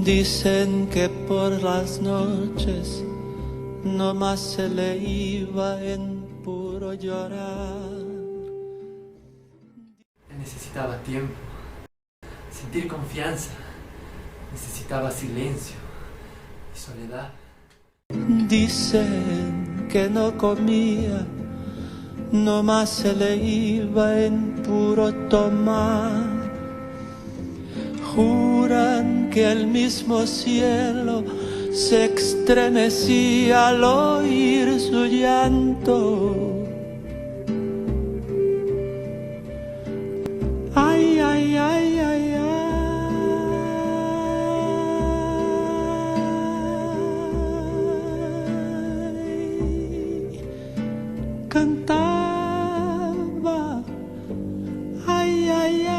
Dicen que por las noches no más se le iba en puro llorar. Necesitaba tiempo, sentir confianza, necesitaba silencio y soledad. Dicen que no comía, no más se le iba en puro tomar. Juran que el mismo cielo se estremecía al oír su llanto. Ay, ay, ay, ay, ay. Cantaba, ay, ay, ay.